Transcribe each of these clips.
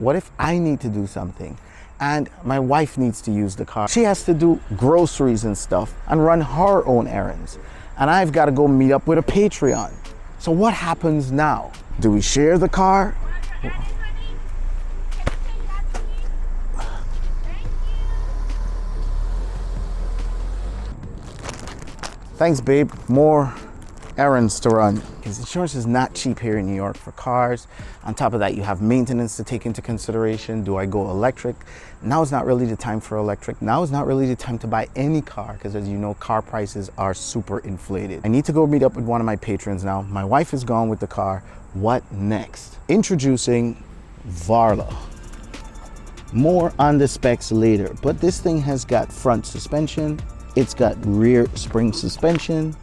What if I need to do something and my wife needs to use the car? She has to do groceries and stuff and run her own errands. And I've got to go meet up with a Patreon. So what happens now? Do we share the car? Thanks, babe. More errands to run. Because insurance is not cheap here in New York for cars. On top of that, you have maintenance to take into consideration. Do I go electric? Now is not really the time for electric. Now is not really the time to buy any car, because as you know, car prices are super inflated. I need to go meet up with one of my patrons now. My wife is gone with the car. What next? Introducing Varla. More on the specs later, but this thing has got front suspension. It's got rear spring suspension.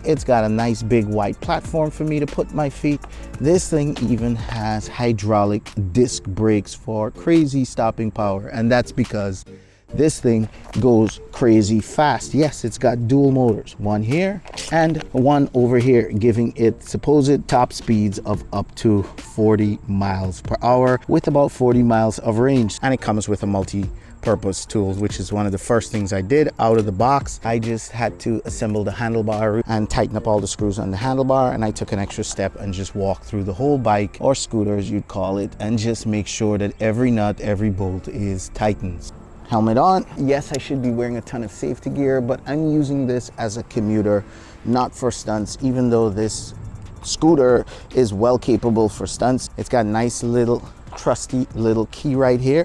It's got a nice big wide platform for me to put my feet. This thing even has hydraulic disc brakes for crazy stopping power. And that's because this thing goes crazy fast. Yes, it's got dual motors, one here and one over here, giving it supposed top speeds of up to 40 miles per hour with about 40 miles of range. And it comes with a multi-purpose tool, which is one of the first things I did out of the box. I just had to assemble the handlebar and tighten up all the screws on the handlebar, and I took an extra step and just walked through the whole bike, or scooter as you'd call it, and just make sure that every nut, every bolt is tightened. Helmet on. Yes, I should be wearing a ton of safety gear, but I'm using this as a commuter, not for stunts, even though this scooter is well capable for stunts. It's got a nice little trusty little key right here.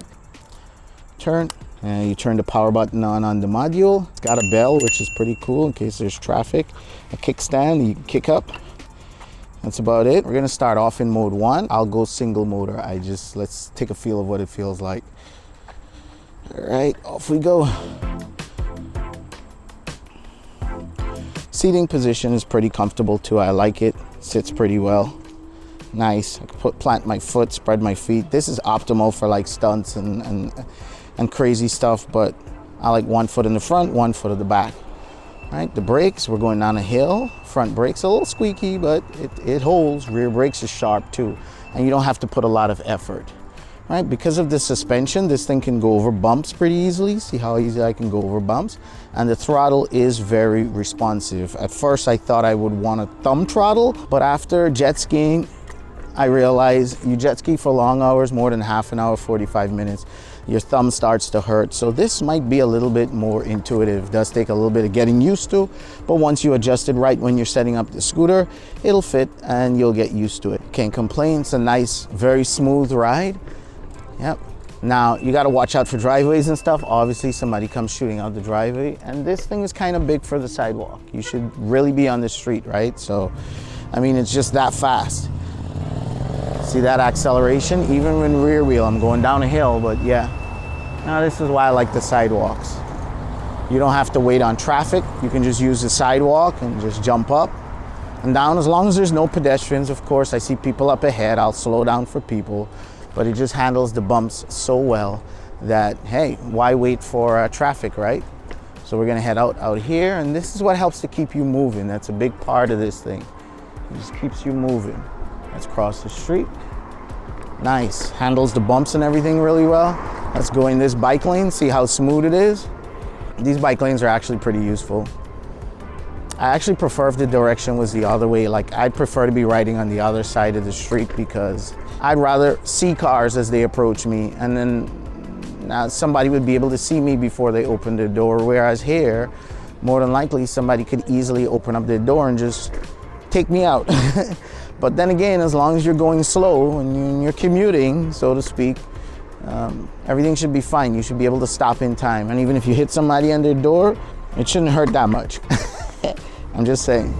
Turn, and you turn the power button on the module. It's got a bell, which is pretty cool in case there's traffic. A kickstand, you can kick up. That's about it. We're gonna start off in mode 1. I'll go single motor. Let's take a feel of what it feels like. All right, off we go. Seating position is pretty comfortable too. I like it. Sits pretty well. Nice. I can plant my foot, spread my feet. This is optimal for like stunts and crazy stuff, but I like one foot in the front, one foot at the back. All right, the brakes, we're going down a hill. Front brakes a little squeaky, but it holds. Rear brakes is sharp too, and you don't have to put a lot of effort. Right, because of the suspension, this thing can go over bumps pretty easily. See how easy I can go over bumps? And the throttle is very responsive. At first, I thought I would want a thumb throttle, but after jet skiing, I realized you jet ski for long hours, more than half an hour, 45 minutes, your thumb starts to hurt. So this might be a little bit more intuitive. It does take a little bit of getting used to, but once you adjust it right when you're setting up the scooter, it'll fit and you'll get used to it. Can't complain. It's a nice, very smooth ride. Yep. Now you got to watch out for driveways and stuff. Obviously somebody comes shooting out the driveway, and this thing is kind of big for the sidewalk. You should really be on the street, right? So, I mean, it's just that fast. See that acceleration? Even when rear wheel, I'm going down a hill, but yeah. Now this is why I like the sidewalks. You don't have to wait on traffic. You can just use the sidewalk and just jump up and down, as long as there's no pedestrians. Of course, I see people up ahead. I'll slow down for people. But it just handles the bumps so well that, hey, why wait for traffic, right? So we're gonna head out here, and this is what helps to keep you moving. That's a big part of this thing. It just keeps you moving. Let's cross the street. Nice, handles the bumps and everything really well. Let's go in this bike lane, see how smooth it is. These bike lanes are actually pretty useful. I actually prefer if the direction was the other way. Like, I'd prefer to be riding on the other side of the street, because I'd rather see cars as they approach me, and then somebody would be able to see me before they open their door. Whereas here, more than likely, somebody could easily open up their door and just take me out. But then again, as long as you're going slow and you're commuting, so to speak, everything should be fine. You should be able to stop in time. And even if you hit somebody on their door, it shouldn't hurt that much. I'm just saying.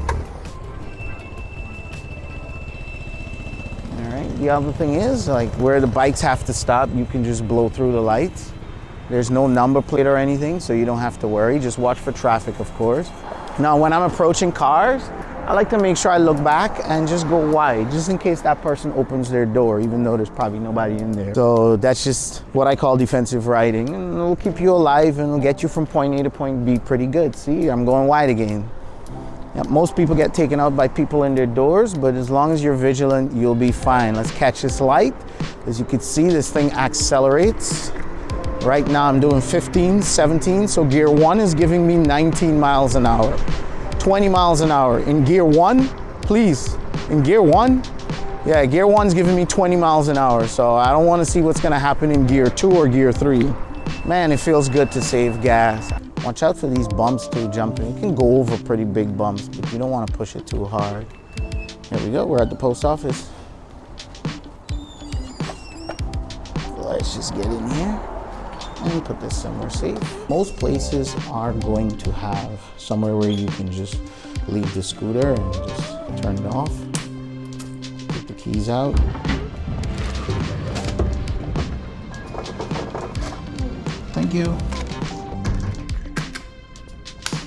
All right, the other thing is, like, where the bikes have to stop, you can just blow through the lights. There's no number plate or anything, so you don't have to worry. Just watch for traffic, of course. Now, when I'm approaching cars, I like to make sure I look back and just go wide, just in case that person opens their door, even though there's probably nobody in there. So that's just what I call defensive riding, and it'll keep you alive and it'll get you from point A to point B pretty good. See, I'm going wide again. Yep, most people get taken out by people in their doors, but as long as you're vigilant, you'll be fine. Let's catch this light As you can see, this thing accelerates. Right now I'm doing 15, 17, so gear 1 is giving me 19 miles an hour. 20 miles an hour. In gear 1, please, in gear 1, yeah, gear 1's giving me 20 miles an hour, so I don't want to see what's going to happen in gear 2 or gear 3. Man, it feels good to save gas. Watch out for these bumps too, jumping. You can go over pretty big bumps, but you don't want to push it too hard. Here we go, we're at the post office. Let's just get in here and put this somewhere safe. Most places are going to have somewhere where you can just leave the scooter and just turn it off. Take the keys out. Thank you.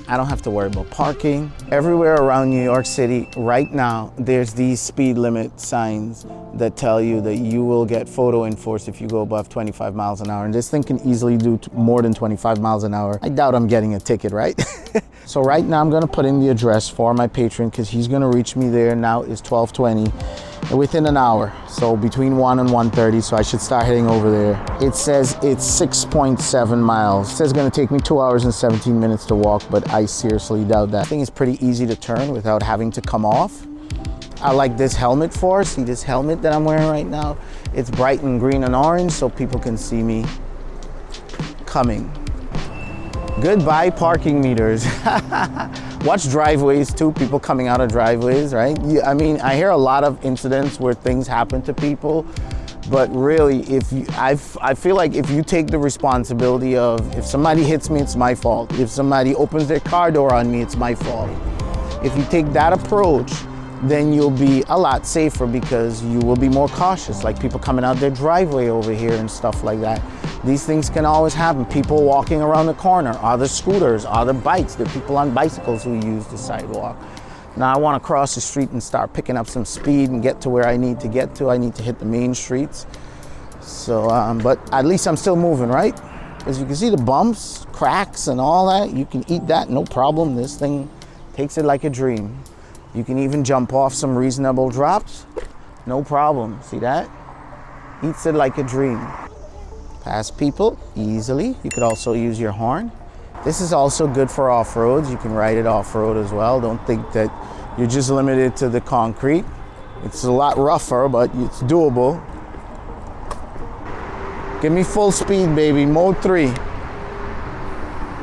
I don't have to worry about parking. Everywhere around New York City right now, there's these speed limit signs that tell you that you will get photo enforced if you go above 25 miles an hour. And this thing can easily do more than 25 miles an hour. I doubt I'm getting a ticket, right? So right now I'm gonna put in the address for my patron because he's gonna reach me there. Now it's 12:20 within an hour. So between 1 and 1:30, so I should start heading over there. It says it's 6.7 miles. It says it's gonna take me 2 hours and 17 minutes to walk, but I seriously doubt that. I think it's pretty easy to turn without having to come off. I like this helmet for, see this helmet that I'm wearing right now? It's bright and green and orange so people can see me coming. Goodbye parking meters. Watch driveways too, people coming out of driveways, right? I mean, I hear a lot of incidents where things happen to people, but really, I feel like if you take the responsibility of, if somebody hits me, it's my fault. If somebody opens their car door on me, it's my fault. If you take that approach, then you'll be a lot safer because you will be more cautious, like people coming out their driveway over here and stuff like that. These things can always happen. People walking around the corner, other scooters, other bikes. There are people on bicycles who use the sidewalk. Now I want to cross the street and start picking up some speed and get to where I need to get to. I need to hit the main streets. So, but at least I'm still moving, right? As you can see, the bumps, cracks, and all that, you can eat that, no problem. This thing takes it like a dream. You can even jump off some reasonable drops, no problem. See that? Eats it like a dream. Pass people easily. You could also use your horn. This is also good for off-roads. You can ride it off-road as well. Don't think that you're just limited to the concrete. It's a lot rougher, but it's doable. Give me full speed, baby, mode 3.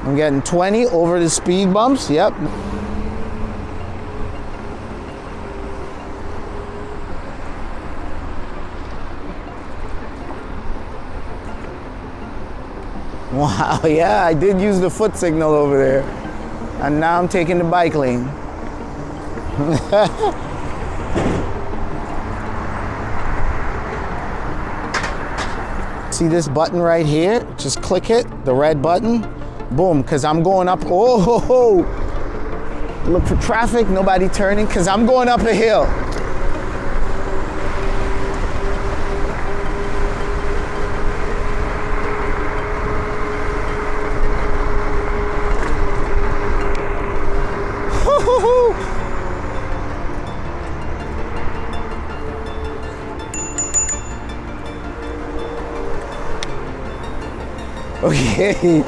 I'm getting 20 over the speed bumps, yep. Wow, yeah, I did use the foot signal over there. And now I'm taking the bike lane. See this button right here? Just click it, the red button. Boom, because I'm going up. Oh, ho, ho. Look for traffic, nobody turning, because I'm going up a hill. Okay,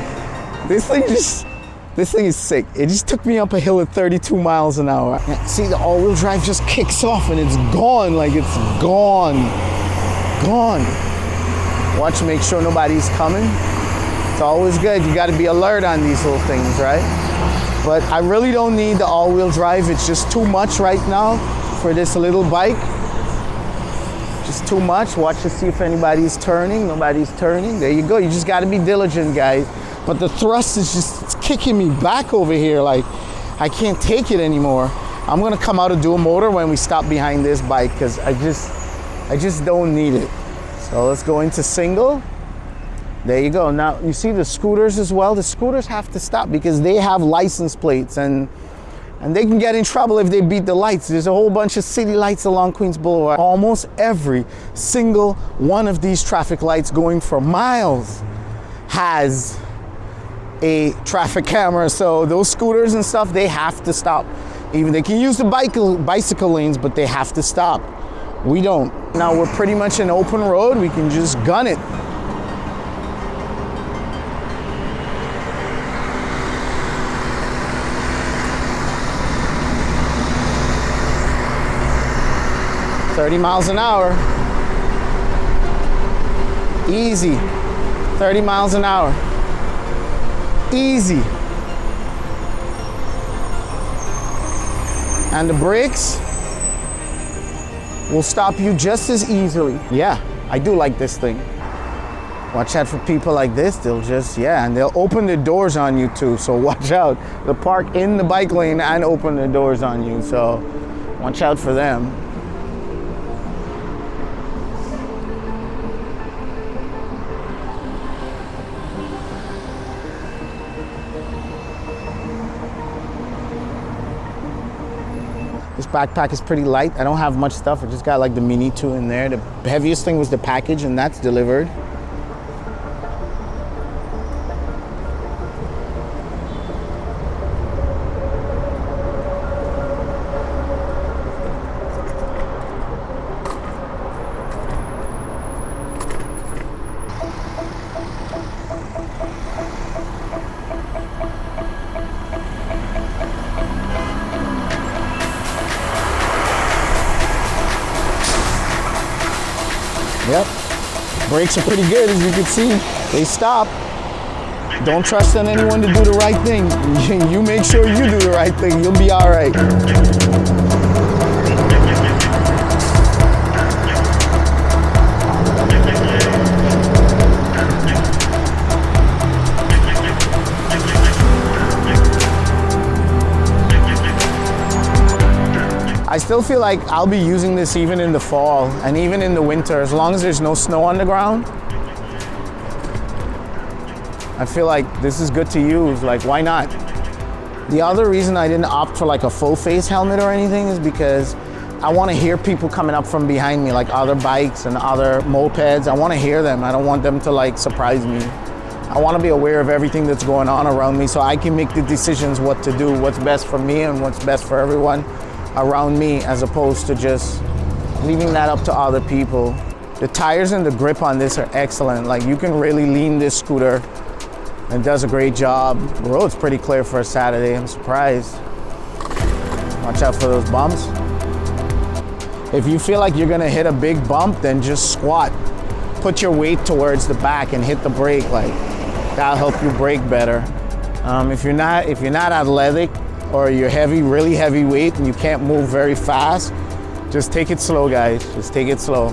this thing is sick. It just took me up a hill at 32 miles an hour. See, the all-wheel drive just kicks off and it's gone, like it's gone. Gone. Watch, make sure nobody's coming. It's always good. You gotta be alert on these little things, right? But I really don't need the all-wheel drive. It's just too much right now for this little bike. Just too much. Watch to see if anybody's turning. Nobody's turning. There you go. You just got to be diligent, guys. But the thrust is just, it's kicking me back over here. Like, I can't take it anymore. I'm going to come out of dual motor when we stop behind this bike because I just don't need it. So let's go into single. There you go. Now, you see the scooters as well? The scooters have to stop because they have license plates and they can get in trouble if they beat the lights. There's a whole bunch of city lights along Queens Boulevard. Almost every single one of these traffic lights going for miles has a traffic camera. So those scooters and stuff, they have to stop. Even they can use the bicycle lanes, but they have to stop. We don't. Now we're pretty much an open road. We can just gun it. $30 miles an hour. Easy. 30 miles an hour. Easy. And the brakes will stop you just as easily. Yeah, I do like this thing. Watch out for people like this. They'll just, yeah, and they'll open the doors on you too. So watch out. They'll park in the bike lane and open the doors on you. So watch out for them. This backpack is pretty light. I don't have much stuff. I just got like the Mini 2 in there. The heaviest thing was the package, and that's delivered. Yep, brakes are pretty good, as you can see. They stop. Don't trust on anyone to do the right thing. You make sure you do the right thing, you'll be all right. I still feel like I'll be using this even in the fall and even in the winter, as long as there's no snow on the ground. I feel like this is good to use, like why not? The other reason I didn't opt for like a full face helmet or anything is because I want to hear people coming up from behind me, like other bikes and other mopeds. I want to hear them. I don't want them to like surprise me. I want to be aware of everything that's going on around me so I can make the decisions what to do, what's best for me and what's best for everyone around me, as opposed to just leaving that up to other people. The tires and the grip on this are excellent. Like you can really lean this scooter. It does a great job. The road's pretty clear for a Saturday. I'm surprised. Watch out for those bumps. If you feel like you're gonna hit a big bump, then just squat. Put your weight towards the back and hit the brake. Like that'll help you brake better. If you're not athletic, or you're heavy, really heavy weight, and you can't move very fast, just take it slow, guys. Just take it slow.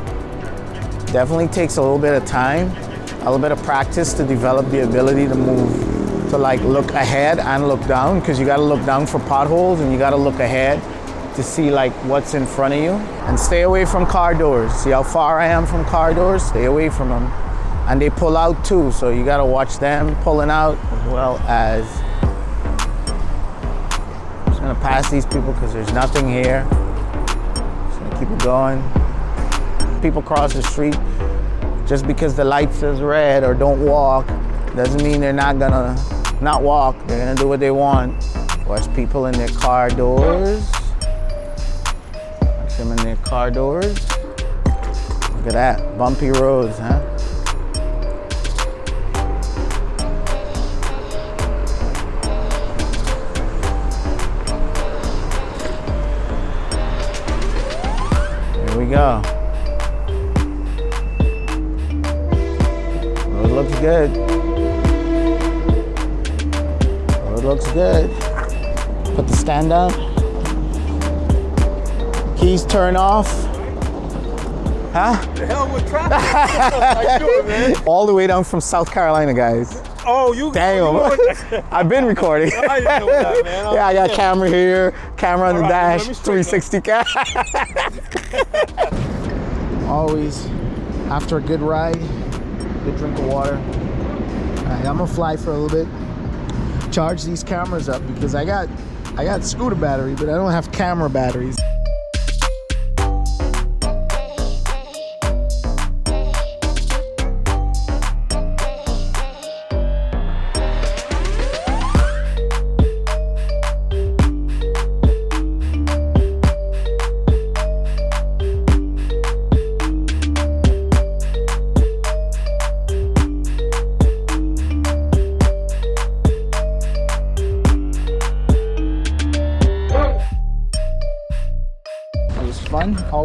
Definitely takes a little bit of time, a little bit of practice to develop the ability to move, to like look ahead and look down, because you gotta look down for potholes and you gotta look ahead to see like what's in front of you. And stay away from car doors. See how far I am from car doors? Stay away from them. And they pull out too, so you gotta watch them pulling out, as well as I'm gonna pass these people because there's nothing here. Just gonna keep it going. People cross the street. Just because the light says red or don't walk doesn't mean they're not gonna not walk. They're gonna do what they want. Watch people in their car doors. Watch them in their car doors. Look at that, bumpy roads, huh? Here we go. Road looks good. Road looks good. Put the stand down. Keys turn off. Huh? The hell with traffic. How you doing, man? All the way down from South Carolina, guys. Oh, you Damn. I've been recording. I didn't know that, man. Yeah, I got camera here, camera on the dash, let me straighten 360 Always, after a good ride, good drink of water. All right, I'm gonna fly for a little bit. Charge these cameras up because I got scooter battery, but I don't have camera batteries.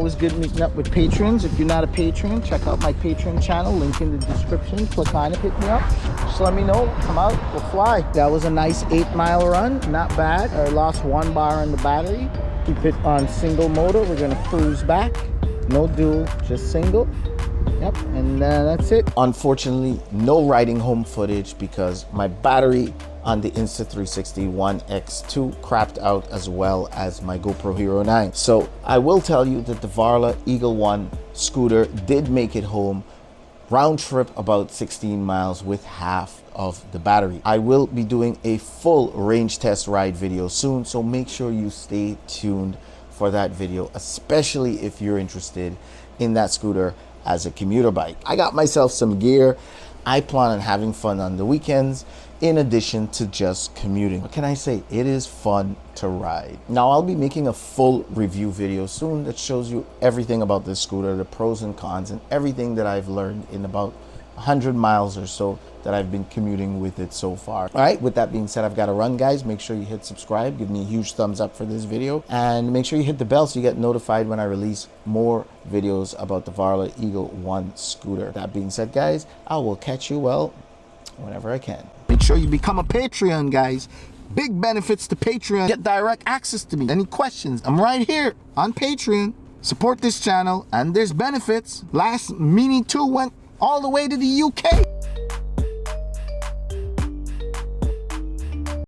always good meeting up with patrons. If you're not a patron, check out my Patreon channel, link in the description. Click on it, hit me up. Just let me know, come out, we'll fly. That was a nice 8-mile run, not bad. I lost 1 bar on the battery. Keep it on single motor. We're gonna cruise back. No dual, just single. Yep, and that's it. Unfortunately, no riding home footage because my battery on the Insta360 One X2 crapped out, as well as my GoPro Hero 9. So I will tell you that the Varla Eagle One scooter did make it home, round trip about 16 miles with half of the battery. I will be doing a full range test ride video soon, so make sure you stay tuned for that video, especially if you're interested in that scooter as a commuter bike. I got myself some gear. I plan on having fun on the weekends in addition to just commuting. What can I say? It is fun to ride. Now I'll be making a full review video soon that shows you everything about this scooter, the pros and cons, and everything that I've learned in about 100 miles or so that I've been commuting with it so far. All right, with that being said, I've got to run, guys. Make sure you hit subscribe, give me a huge thumbs up for this video, and make sure you hit the bell so you get notified when I release more videos about the Varla Eagle One scooter. That being said, guys, I will catch you, well, whenever I can. Make sure you become a Patreon, guys. Big benefits to Patreon. Get direct access to me. Any questions, I'm right here on Patreon. Support this channel, and there's benefits. Last Mini 2 went all the way to the UK.